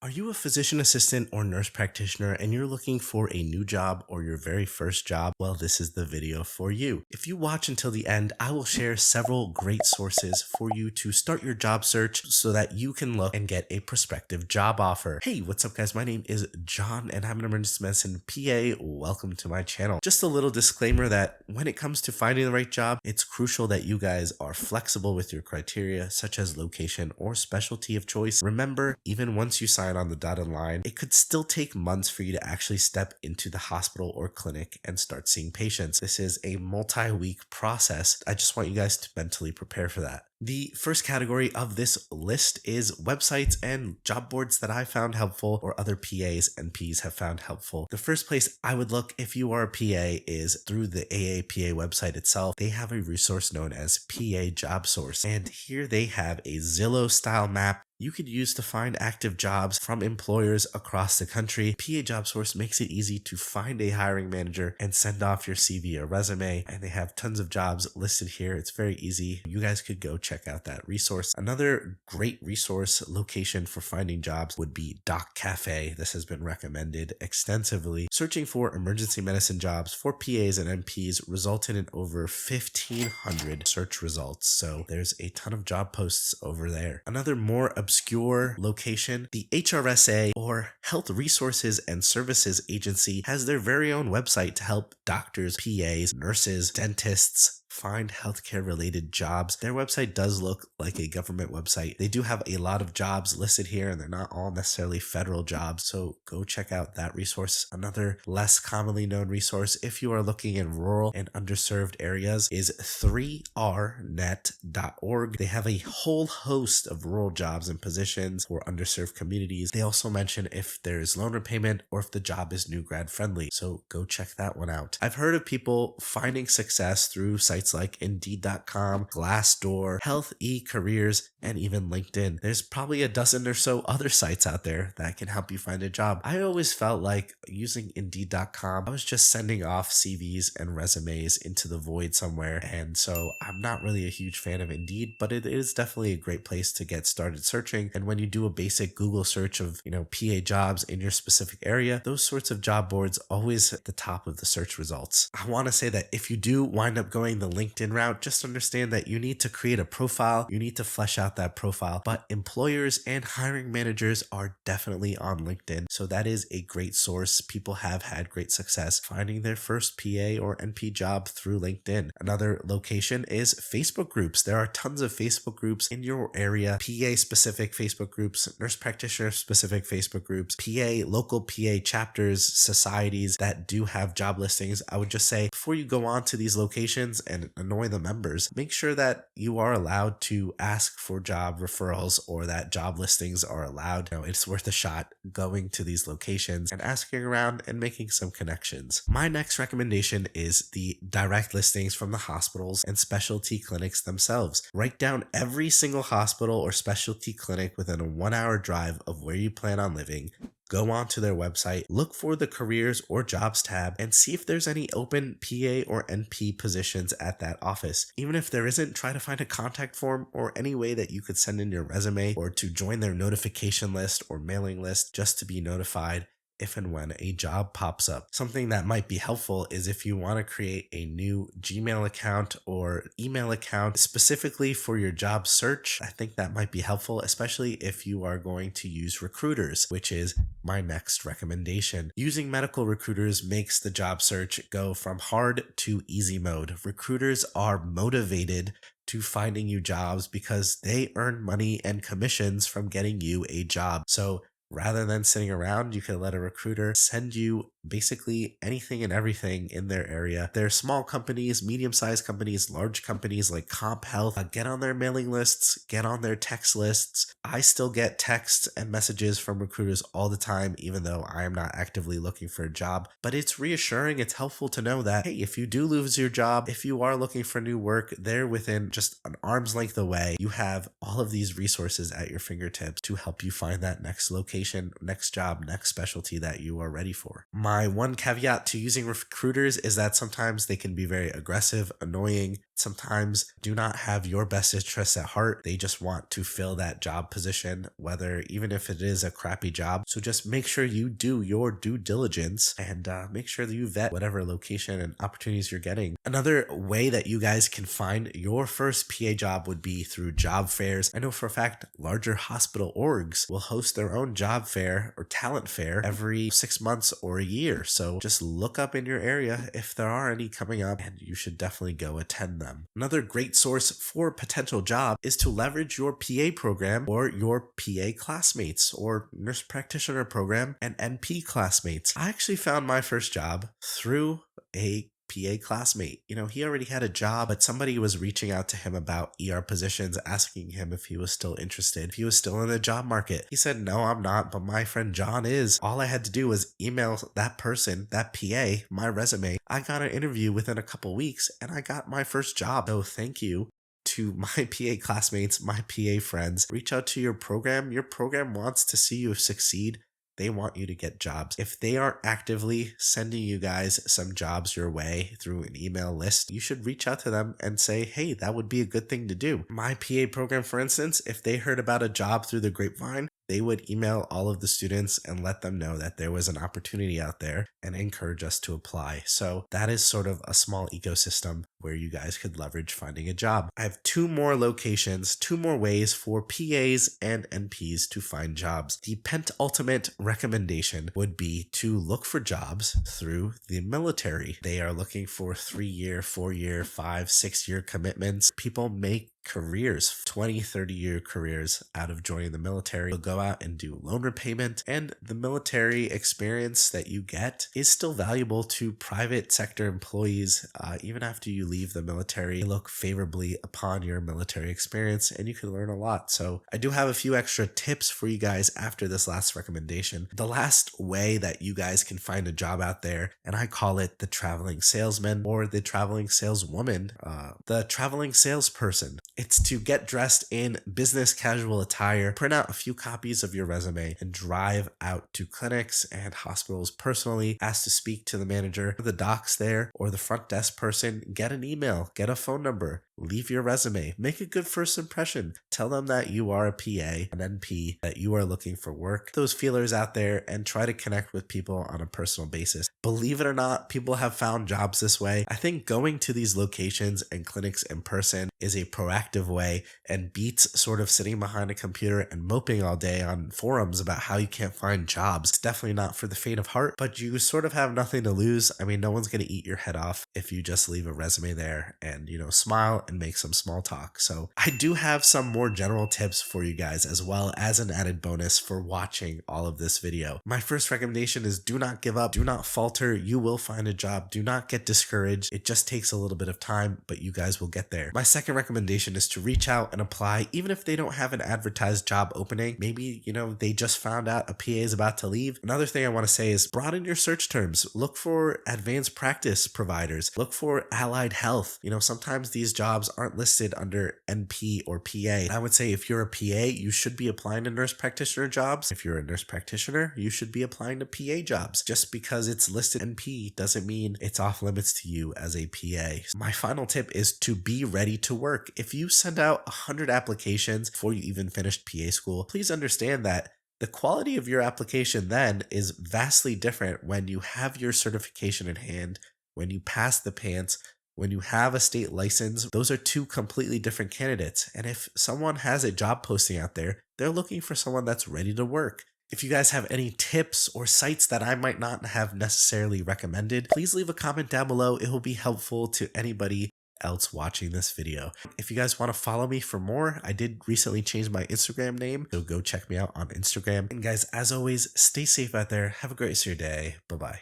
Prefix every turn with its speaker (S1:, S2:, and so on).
S1: Are you a physician assistant or nurse practitioner and you're looking for a new job or your very first job? Well, this is the video for you. If you watch until the end, I will share several great sources for you to start your job search so that you can look and get a prospective job offer. Hey, what's up guys? My name is John and I'm an emergency medicine PA. Welcome to my channel. Just a little disclaimer that when it comes to finding the right job, it's crucial that you guys are flexible with your criteria such as location or specialty of choice. Remember, even once you sign on the dotted line, it could still take months for you to actually step into the hospital or clinic and start seeing patients. This is a multi-week process. I just want you guys to mentally prepare for that. The first category of this list is websites and job boards that I found helpful or other PAs and Ps have found helpful. The first place I would look if you are a PA is through the AAPA website itself. They have a resource known as PA Job Source, and here they have a Zillow style map you could use to find active jobs from employers across the country. PA Job Source makes it easy to find a hiring manager and send off your CV or resume, and they have tons of jobs listed here. It's very easy. You guys could go check out that resource. Another great resource location for finding jobs would be Doc Cafe. This has been recommended extensively. Searching for emergency medicine jobs for PAs and NPs resulted in over 1,500 search results. So there's a ton of job posts over there. Another more obscure location, the HRSA or Health Resources and Services Agency has their very own website to help doctors, PAs, nurses, dentists find healthcare related jobs. Their website does look like a government website. They do have a lot of jobs listed here and they're not all necessarily federal jobs. So go check out that resource. Another less commonly known resource if you are looking in rural and underserved areas is 3rnet.org. They have a whole host of rural jobs and positions for underserved communities. They also mention if there is loan repayment or if the job is new grad friendly. So go check that one out. I've heard of people finding success through sites like Indeed.com, Glassdoor, Health eCareers, and even LinkedIn. There's probably a dozen or so other sites out there that can help you find a job. I always felt like using Indeed.com, I was just sending off CVs and resumes into the void somewhere. And so I'm not really a huge fan of Indeed, but it is definitely a great place to get started searching. And when you do a basic Google search of, PA jobs in your specific area, those sorts of job boards always at the top of the search results. I want to say that if you do wind up going the LinkedIn route, just understand that you need to create a profile. You need to flesh out that profile, but employers and hiring managers are definitely on LinkedIn. So that is a great source. People have had great success finding their first PA or NP job through LinkedIn. Another location is Facebook groups. There are tons of Facebook groups in your area, PA specific Facebook groups, nurse practitioner specific Facebook groups, local PA chapters, societies that do have job listings. I would just say before you go on to these locations and annoy the members, make sure that you are allowed to ask for job referrals or that job listings are allowed. It's worth a shot going to these locations and asking around and making some connections. My next recommendation is the direct listings from the hospitals and specialty clinics themselves. Write down every single hospital or specialty clinic within a 1-hour drive of where you plan on living. Go onto their website, look for the careers or jobs tab, and see if there's any open PA or NP positions at that office. Even if there isn't, try to find a contact form or any way that you could send in your resume or to join their notification list or mailing list just to be notified if and when a job pops up. Something that might be helpful is if you want to create a new Gmail account or email account specifically for your job search. I think that might be helpful, especially if you are going to use recruiters, which is my next recommendation. Using medical recruiters makes the job search go from hard to easy mode. Recruiters are motivated to finding you jobs because they earn money and commissions from getting you a job. So rather than sitting around, you can let a recruiter send you basically anything and everything in their area. There are small companies, medium-sized companies, large companies like Comp Health. Get on their mailing lists, get on their text lists. I still get texts and messages from recruiters all the time, even though I am not actively looking for a job. But it's reassuring, it's helpful to know that, hey, if you do lose your job, if you are looking for new work, they're within just an arm's length away. You have all of these resources at your fingertips to help you find that next location, next job, next specialty that you are ready for. My one caveat to using recruiters is that sometimes they can be very aggressive, annoying, sometimes do not have your best interests at heart. They just want to fill that job position, whether even if it is a crappy job. So just make sure you do your due diligence and make sure that you vet whatever location and opportunities you're getting. Another way that you guys can find your first PA job would be through job fairs. I know for a fact larger hospital orgs will host their own job fair or talent fair every 6 months or a year. So just look up in your area if there are any coming up, and you should definitely go attend them. Another great source for a potential job is to leverage your PA program or your PA classmates or nurse practitioner program and NP classmates. I actually found my first job through a PA classmate. He already had a job, but somebody was reaching out to him about ER positions, asking him if he was still interested, if he was still in the job market. He said, "No, I'm not, but my friend John is." All I had to do was email that person, that PA, my resume. I got an interview within a couple weeks and I got my first job. So thank you to my PA classmates, my PA friends. Reach out to your program. Your program wants to see you succeed. They want you to get jobs. If they aren't actively sending you guys some jobs your way through an email list, you should reach out to them and say, "Hey, that would be a good thing to do." My PA program, for instance, if they heard about a job through the grapevine, they would email all of the students and let them know that there was an opportunity out there and encourage us to apply. So that is sort of a small ecosystem where you guys could leverage finding a job. I have 2 more locations, 2 more ways for PAs and NPs to find jobs. The penultimate recommendation would be to look for jobs through the military. They are looking for 3-year, 4-year, 5, 6-year commitments. People make careers, 20, 30-year careers out of joining the military. They'll go out and do loan repayment, and the military experience that you get is still valuable to private sector employees. Even after you leave the military, they look favorably upon your military experience and you can learn a lot. So I do have a few extra tips for you guys after this last recommendation. The last way that you guys can find a job out there, and I call it the traveling salesman or the traveling saleswoman, the traveling salesperson. It's to get dressed in business casual attire, print out a few copies of your resume, and drive out to clinics and hospitals personally, ask to speak to the manager, the docs there, or the front desk person. Get an email, get a phone number, leave your resume, make a good first impression. Tell them that you are a PA, an NP, that you are looking for work. Those feelers out there and try to connect with people on a personal basis. Believe it or not, people have found jobs this way. I think going to these locations and clinics in person is a proactive way and beats sort of sitting behind a computer and moping all day on forums about how you can't find jobs. It's definitely not for the faint of heart, but you sort of have nothing to lose. I mean, no one's going to eat your head off if you just leave a resume there and, smile and make some small talk. So I do have some more general tips for you guys as well as an added bonus for watching all of this video. My first recommendation is do not give up, do not falter. You will find a job. Do not get discouraged. It just takes a little bit of time, but you guys will get there. My second recommendation is to reach out and apply, even if they don't have an advertised job opening. Maybe, they just found out a PA is about to leave. Another thing I want to say is broaden your search terms. Look for advanced practice providers. Look for allied health. Sometimes these jobs aren't listed under NP or PA. I would say if you're a PA, you should be applying to nurse practitioner jobs. If you're a nurse practitioner, you should be applying to PA jobs. Just because it's listed NP doesn't mean it's off limits to you as a PA. My final tip is to be ready to work. If you send out 100 applications before you even finished PA school, please understand that the quality of your application then is vastly different when you have your certification in hand, when you pass the PANCE, when you have a state license. Those are 2 completely different candidates. And if someone has a job posting out there, they're looking for someone that's ready to work. If you guys have any tips or sites that I might not have necessarily recommended, please leave a comment down below. It will be helpful to anybody else watching this video. If you guys want to follow me for more, I did recently change my Instagram name, so go check me out on Instagram. And guys, as always, stay safe out there. Have a great rest of your day. Bye-bye.